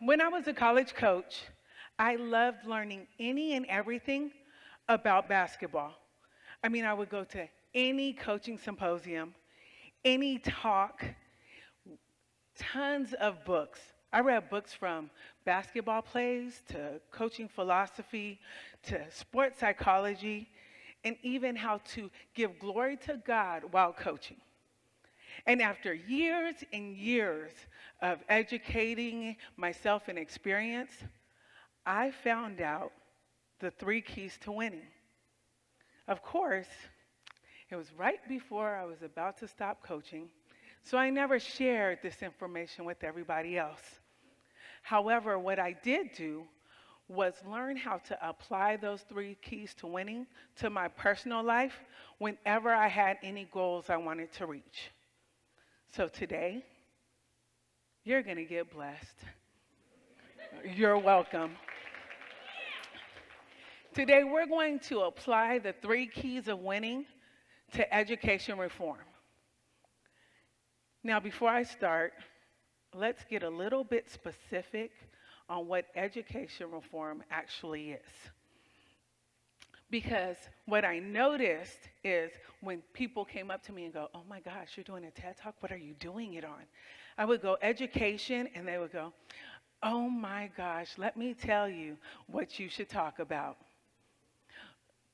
When I was a college coach, I loved learning any and everything about basketball. I mean, I would go to any coaching symposium, any talk, tons of books. I read books from basketball plays to coaching philosophy to sports psychology and even how to give glory to God while coaching. And after years and years of educating myself in experience, I found out the three keys to winning. Of course, it was right before I was about to stop coaching, so I never shared this information with everybody else. However, what I did do was learn how to apply those three keys to winning to my personal life whenever I had any goals I wanted to reach. So today, you're going to get blessed. You're welcome. Today, we're going to apply the three keys of winning to education reform. Now, before I start, let's get a little bit specific on what education reform actually is. Because what I noticed is when people came up to me and go, "Oh my gosh, you're doing a TED Talk? What are you doing it on?" I would go, "Education," and they would go, "Oh my gosh, let me tell you what you should talk about."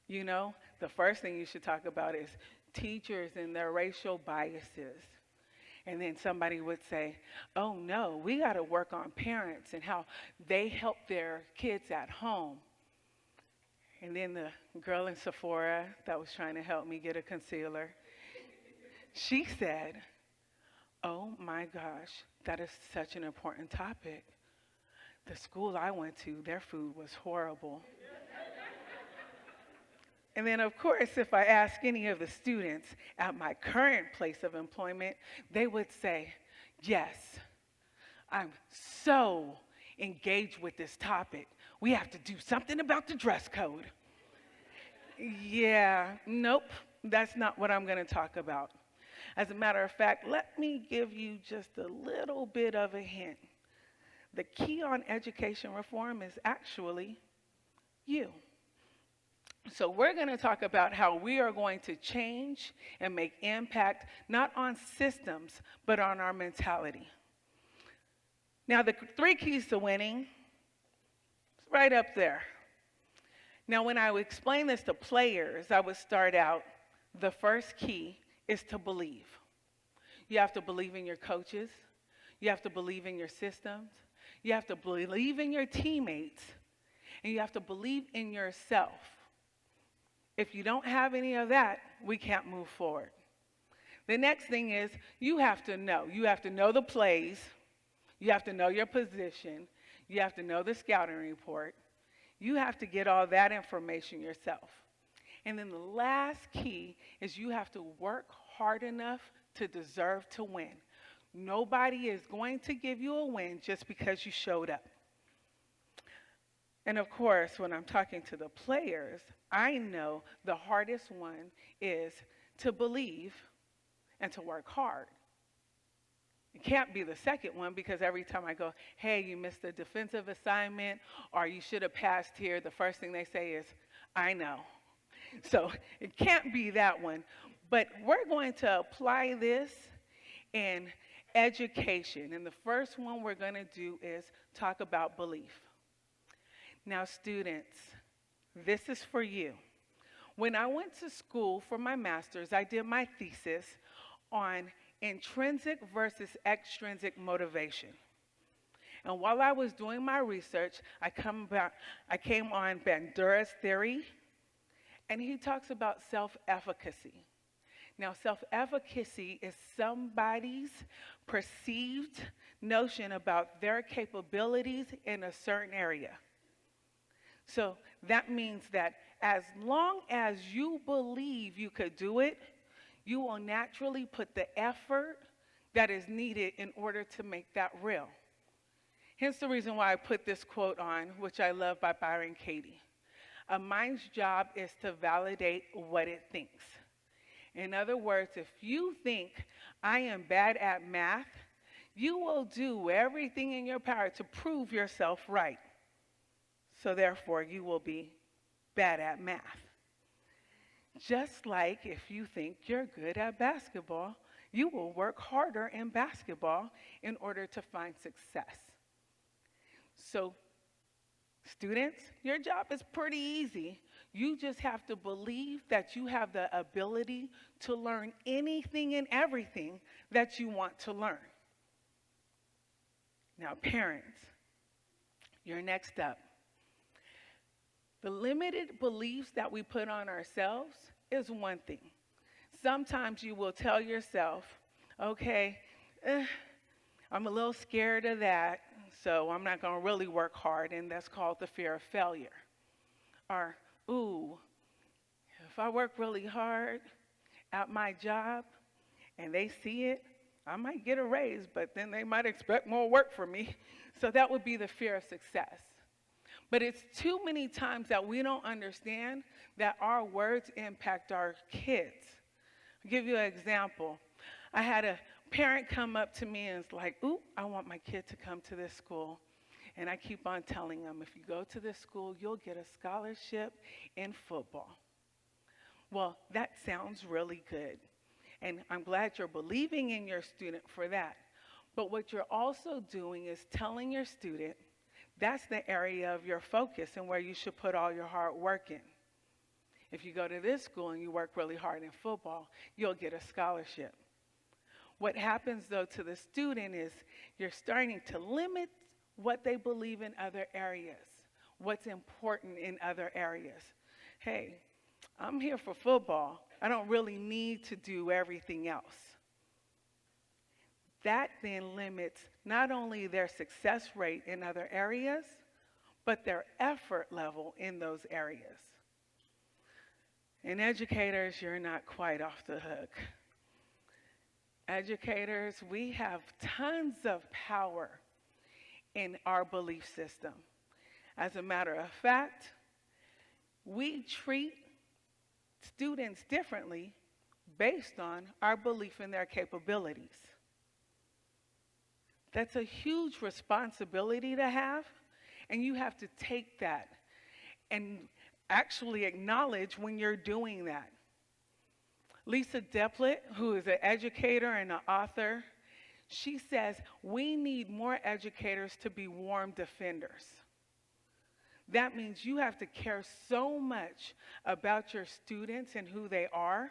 You know, the first thing you should talk about is teachers and their racial biases. And then somebody would say, "Oh no, we got to work on parents and how they help their kids at home." And then the girl in Sephora that was trying to help me get a concealer, she said, "Oh my gosh, that is such an important topic. The school I went to, their food was horrible." And then, of course, if I ask any of the students at my current place of employment, they would say, "Yes, I'm so engaged with this topic. We have to do something about the dress code." Yeah, nope, that's not what I'm going to talk about. As a matter of fact, let me give you just a little bit of a hint. The key on education reform is actually you. So we're going to talk about how we are going to change and make impact not on systems, but on our mentality. Now, the three keys to winning, it's right up there. Now, when I would explain this to players, I would start out, the first key is to believe. You have to believe in your coaches. You have to believe in your systems. You have to believe in your teammates. And you have to believe in yourself. If you don't have any of that, we can't move forward. The next thing is you have to know. You have to know the plays. You have to know your position. You have to know the scouting report. You have to get all that information yourself. And then the last key is you have to work hard enough to deserve to win. Nobody is going to give you a win just because you showed up. And of course, when I'm talking to the players, I know the hardest one is to believe and to work hard. It can't be the second one because every time I go, "Hey, you missed a defensive assignment," or "You should have passed here," the first thing they say is, "I know." So it can't be that one. But we're going to apply this in education. And the first one we're going to do is talk about belief. Now, students, this is for you. When I went to school for my master's, I did my thesis on intrinsic versus extrinsic motivation. And while I was doing my research, I came on Bandura's theory, and he talks about self-efficacy. Now, self-efficacy is somebody's perceived notion about their capabilities in a certain area. So that means that as long as you believe you could do it, you will naturally put the effort that is needed in order to make that real. Hence the reason why I put this quote on, which I love, by Byron Katie. "A mind's job is to validate what it thinks." In other words, if you think I am bad at math, You will do everything in your power to prove yourself right. So therefore, you will be bad at math. Just like if you think you're good at basketball, you will work harder in basketball in order to find success. So, students, your job is pretty easy. You just have to believe that you have the ability to learn anything and everything that you want to learn. Now, parents, you're next up. The limited beliefs that we put on ourselves is one thing. Sometimes you will tell yourself, okay, I'm a little scared of that, so I'm not going to really work hard, and that's called the fear of failure. Or, ooh, if I work really hard at my job and they see it, I might get a raise, but then they might expect more work from me. So that would be the fear of success. But it's too many times that we don't understand that our words impact our kids. I'll give you an example. I had a parent come up to me and is like, ooh, I want my kid to come to this school. And I keep on telling them, if you go to this school, you'll get a scholarship in football. Well, that sounds really good. And I'm glad you're believing in your student for that. But what you're also doing is telling your student that's the area of your focus and where you should put all your hard work in. If you go to this school and you work really hard in football, you'll get a scholarship. What happens, though, to the student is you're starting to limit what they believe in other areas, what's important in other areas. Hey, I'm here for football. I don't really need to do everything else. That then limits not only their success rate in other areas, but their effort level in those areas. And educators, you're not quite off the hook. Educators, we have tons of power in our belief system. As a matter of fact, we treat students differently based on our belief in their capabilities. That's a huge responsibility to have, and you have to take that and actually acknowledge when you're doing that. Lisa Deplet, who is an educator and an author, she says we need more educators to be warm defenders. That means you have to care so much about your students and who they are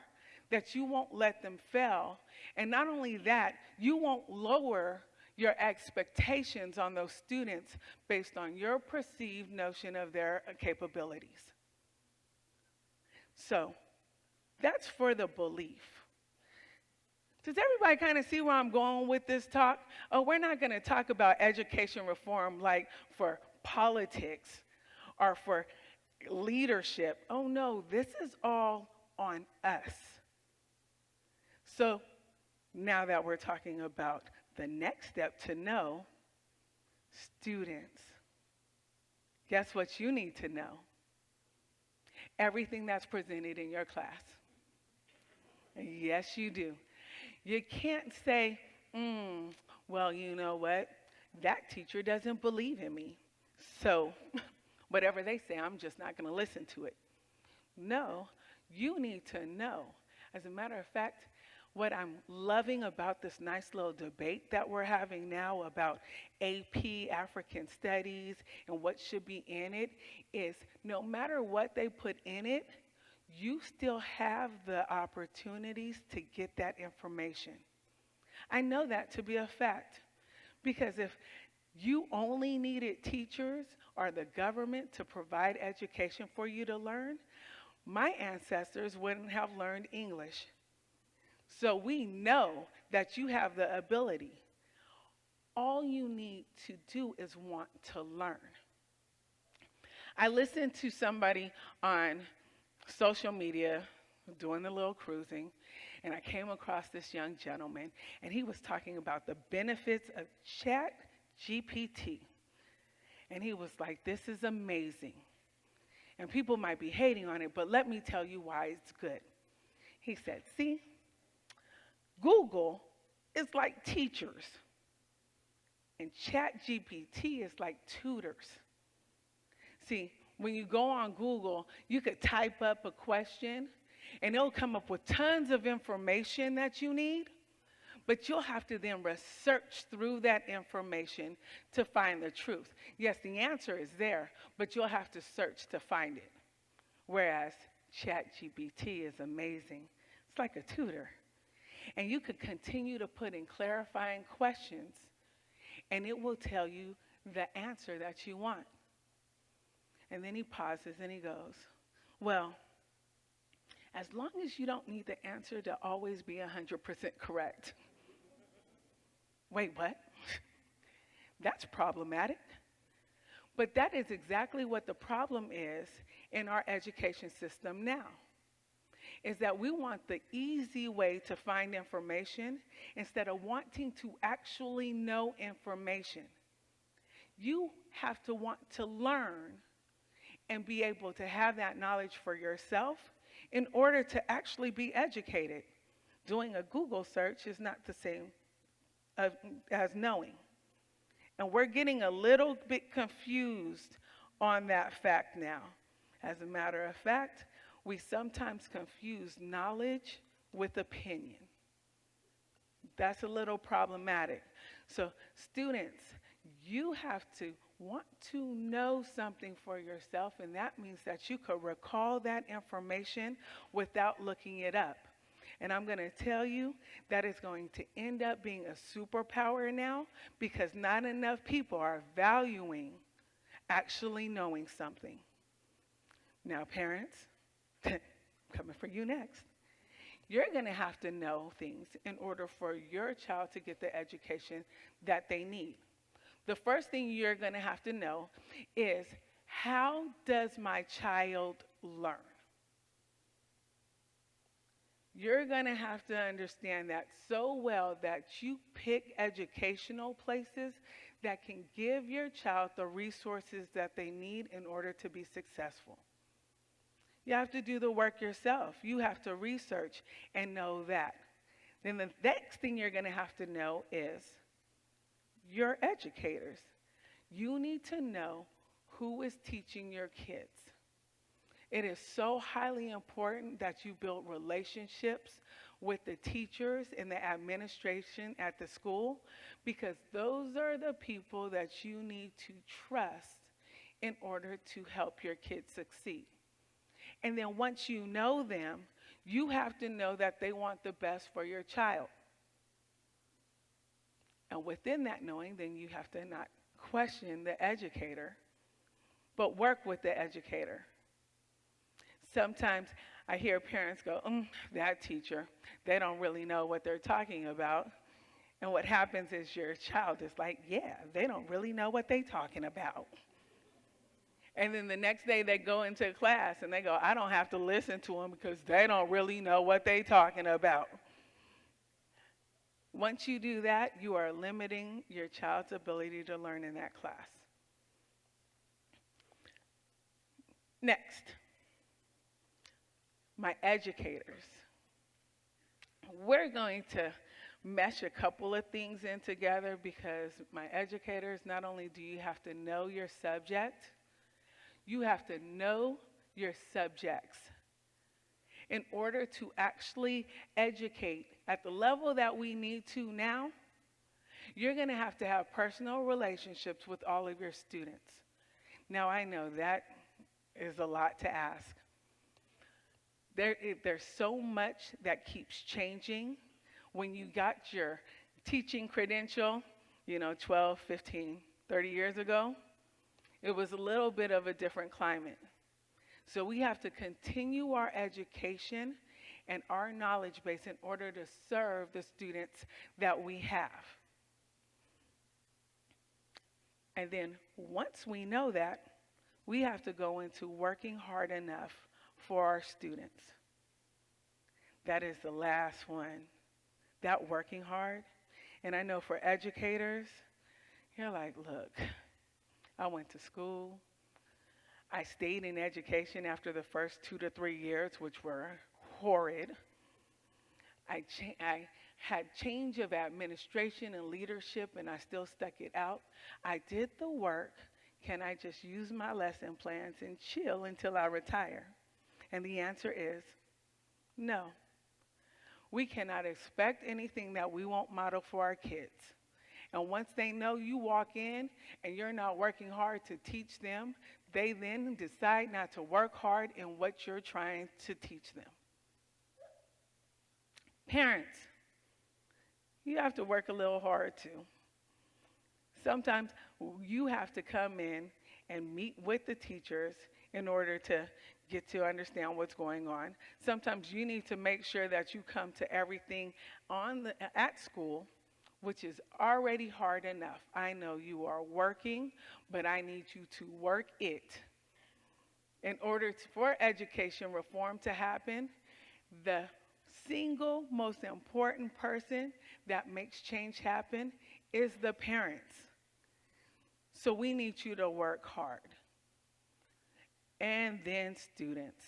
that you won't let them fail. And not only that, you won't lower your expectations on those students based on your perceived notion of their capabilities. So that's for the belief. Does everybody kind of see where I'm going with this talk? Oh, we're not going to talk about education reform like for politics or for leadership. Oh no, this is all on us. So now that we're talking about the next step to know, students, guess what you need to know? Everything that's presented in your class. Yes, you do. You can't say, well, you know what? That teacher doesn't believe in me. So whatever they say, I'm just not going to listen to it. No, you need to know. As a matter of fact, what I'm loving about this nice little debate that we're having now about AP, African Studies, and what should be in it is no matter what they put in it, you still have the opportunities to get that information. I know that to be a fact because if you only needed teachers or the government to provide education for you to learn, my ancestors wouldn't have learned English. So we know that you have the ability. All you need to do is want to learn. I listened to somebody on social media doing a little cruising, and I came across this young gentleman, and he was talking about the benefits of ChatGPT. And he was like, this is amazing. And people might be hating on it, but let me tell you why it's good. He said, see, Google is like teachers. And ChatGPT is like tutors. See, when you go on Google, you could type up a question and it'll come up with tons of information that you need, but you'll have to then research through that information to find the truth. Yes, the answer is there, but you'll have to search to find it. Whereas ChatGPT is amazing. It's like a tutor. And you could continue to put in clarifying questions, and it will tell you the answer that you want. And then he pauses and he goes, well, as long as you don't need the answer to always be 100% correct. Wait, what? That's problematic. But that is exactly what the problem is in our education system now, is that we want the easy way to find information instead of wanting to actually know information. You have to want to learn and be able to have that knowledge for yourself in order to actually be educated. Doing a Google search is not the same as knowing. And we're getting a little bit confused on that fact now. As a matter of fact, we sometimes confuse knowledge with opinion. That's a little problematic. So students, you have to want to know something for yourself, and that means that you could recall that information without looking it up. And I'm going to tell you that is going to end up being a superpower now, because not enough people are valuing actually knowing something. Now, parents, coming for you next. You're going to have to know things in order for your child to get the education that they need. The first thing you're going to have to know is, how does my child learn? You're going to have to understand that so well that you pick educational places that can give your child the resources that they need in order to be successful. You have to do the work yourself. You have to research and know that. Then the next thing you're going to have to know is your educators. You need to know who is teaching your kids. It is so highly important that you build relationships with the teachers and the administration at the school, because those are the people that you need to trust in order to help your kids succeed. And then once you know them, you have to know that they want the best for your child. And within that knowing, then you have to not question the educator, but work with the educator. Sometimes I hear parents go, that teacher, they don't really know what they're talking about. And what happens is your child is like, yeah, they don't really know what they're talking about. And then the next day they go into class and they go, I don't have to listen to them because they don't really know what they're talking about. Once you do that, you are limiting your child's ability to learn in that class. Next, my educators. We're going to mesh a couple of things in together, because my educators, not only do you have to know your subject, you have to know your subjects. In order to actually educate at the level that we need to now, you're going to have personal relationships with all of your students. Now, I know that is a lot to ask. There's so much that keeps changing. When you got your teaching credential, 12, 15, 30 years ago, it was a little bit of a different climate. So we have to continue our education and our knowledge base in order to serve the students that we have. And then once we know that, we have to go into working hard enough for our students. That is the last one, that working hard. And I know for educators, you're like, look, I went to school. I stayed in education after the first 2 to 3 years, which were horrid. I had change of administration and leadership, and I still stuck it out. I did the work. Can I just use my lesson plans and chill until I retire? And the answer is no. We cannot expect anything that we won't model for our kids. And once they know you walk in and you're not working hard to teach them, they then decide not to work hard in what you're trying to teach them. Parents, you have to work a little hard too. Sometimes you have to come in and meet with the teachers in order to get to understand what's going on. Sometimes you need to make sure that you come to everything at school, which is already hard enough. I know you are working, but I need you to work it. In order for education reform to happen, the single most important person that makes change happen is the parents. So we need you to work hard. And then students.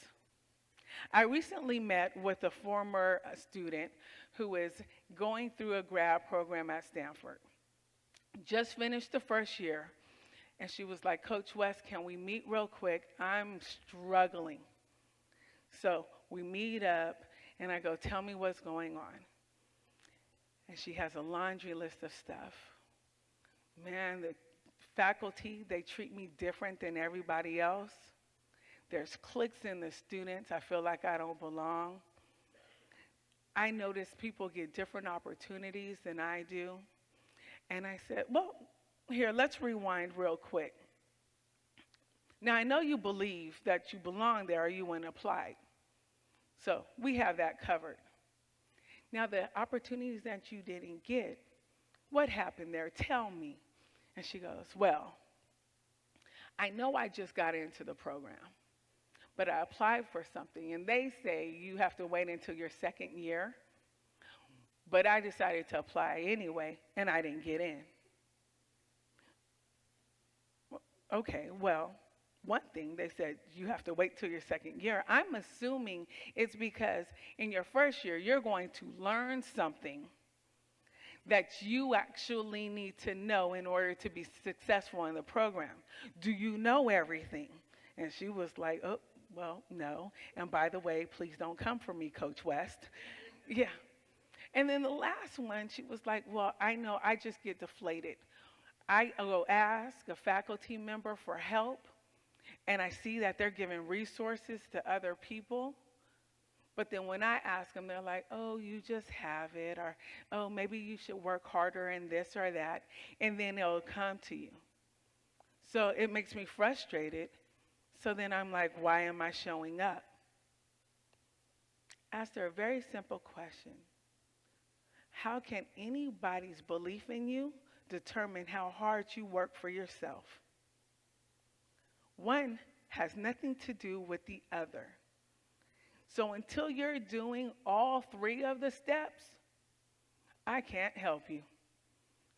I recently met with a former student who is going through a grad program at Stanford. Just finished the first year, and she was like, Coach West, can we meet real quick? I'm struggling. So we meet up, and I go, tell me what's going on. And she has a laundry list of stuff. Man, the faculty, they treat me different than everybody else. There's cliques in the students. I feel like I don't belong. I notice people get different opportunities than I do. And I said, well, here, let's rewind real quick. Now, I know you believe that you belong there or you wouldn't apply. So we have that covered. Now, the opportunities that you didn't get, what happened there? Tell me. And she goes, well, I know I just got into the program, but I applied for something, and they say you have to wait until your second year. But I decided to apply anyway, and I didn't get in. Okay, well, one thing, they said you have to wait till your second year. I'm assuming it's because in your first year, you're going to learn something that you actually need to know in order to be successful in the program. Do you know everything? And she was like, oh, well, no. And by the way, please don't come for me, Coach West. Yeah. And then the last one, she was like, well, I know, I just get deflated. I go ask a faculty member for help, and I see that they're giving resources to other people. But then when I ask them, they're like, oh, you just have it, or, oh, maybe you should work harder in this or that, and then it'll come to you. So it makes me frustrated. So then I'm like, why am I showing up? Ask her a very simple question. How can anybody's belief in you determine how hard you work for yourself? One has nothing to do with the other. So until you're doing all three of the steps, I can't help you.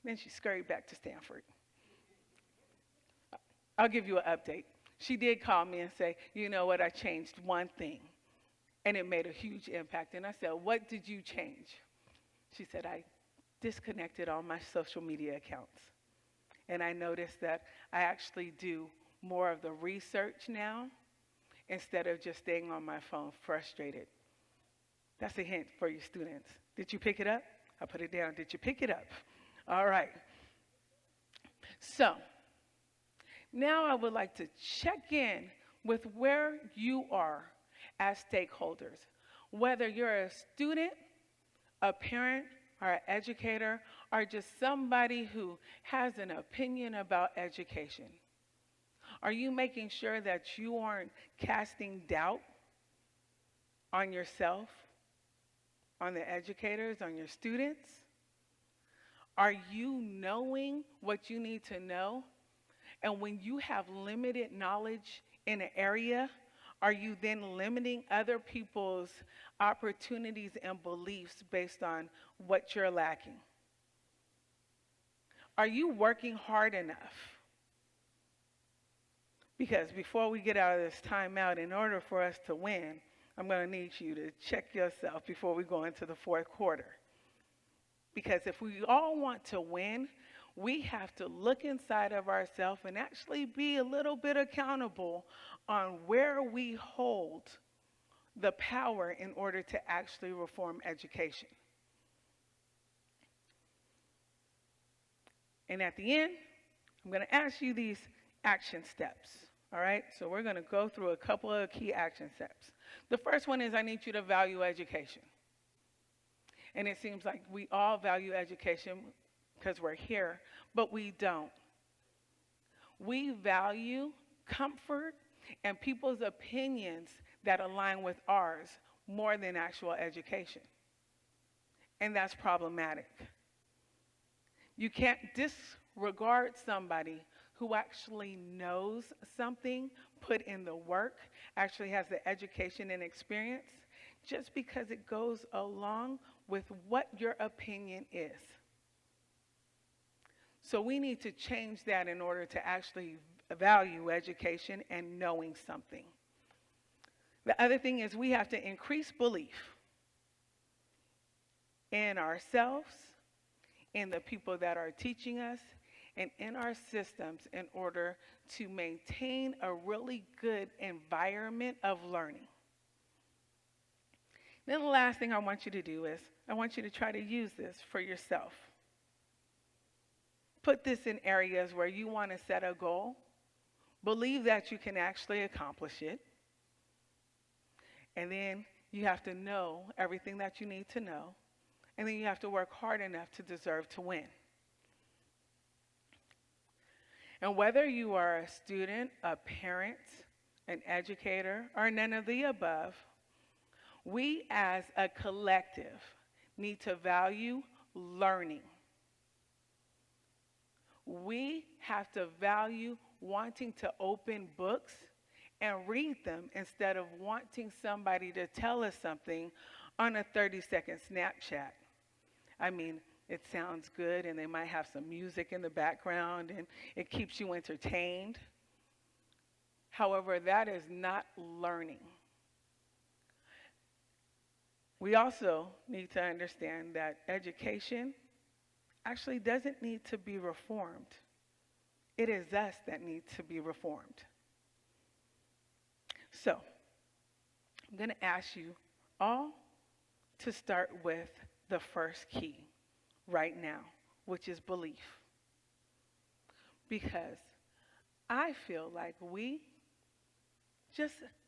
Then she scurried back to Stanford. I'll give you an update. She did call me and say, you know what, I changed one thing, and it made a huge impact. And I said, what did you change? She said, I disconnected all my social media accounts. And I noticed that I actually do more of the research now instead of just staying on my phone frustrated. That's a hint for you students. Did you pick it up? I put it down. Did you pick it up? All right. So now I would like to check in with where you are as stakeholders, whether you're a student, a parent, or an educator, or just somebody who has an opinion about education. Are you making sure that you aren't casting doubt on yourself, on the educators, on your students? Are you knowing what you need to know? And when you have limited knowledge in an area, are you then limiting other people's opportunities and beliefs based on what you're lacking? Are you working hard enough? Because before we get out of this timeout, in order for us to win, I'm going to need you to check yourself before we go into the fourth quarter. Because if we all want to win, we have to look inside of ourselves and actually be a little bit accountable on where we hold the power in order to actually reform education. And at the end, I'm going to ask you these action steps. All right? So we're going to go through a couple of key action steps. The first one is I need you to value education. And it seems like we all value education because we're here, but we don't. We value comfort and people's opinions that align with ours more than actual education. And that's problematic. You can't disregard somebody who actually knows something, put in the work, actually has the education and experience, just because it goes along with what your opinion is. So we need to change that in order to actually value education and knowing something. The other thing is we have to increase belief in ourselves, in the people that are teaching us, and in our systems in order to maintain a really good environment of learning. Then the last thing I want you to do is I want you to try to use this for yourself. Put this in areas where you want to set a goal, believe that you can actually accomplish it, and then you have to know everything that you need to know, and then you have to work hard enough to deserve to win. And whether you are a student, a parent, an educator, or none of the above, we as a collective need to value learning. We have to value wanting to open books and read them instead of wanting somebody to tell us something on a 30-second Snapchat. I mean, it sounds good and they might have some music in the background and it keeps you entertained. However, that is not learning. We also need to understand that education actually doesn't need to be reformed. It is us that need to be reformed. So, I'm going to ask you all to start with the first key right now, which is belief. Because I feel like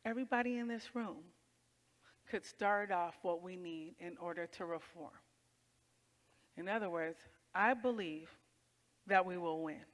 everybody in this room, could start off what we need in order to reform. In other words, I believe that we will win.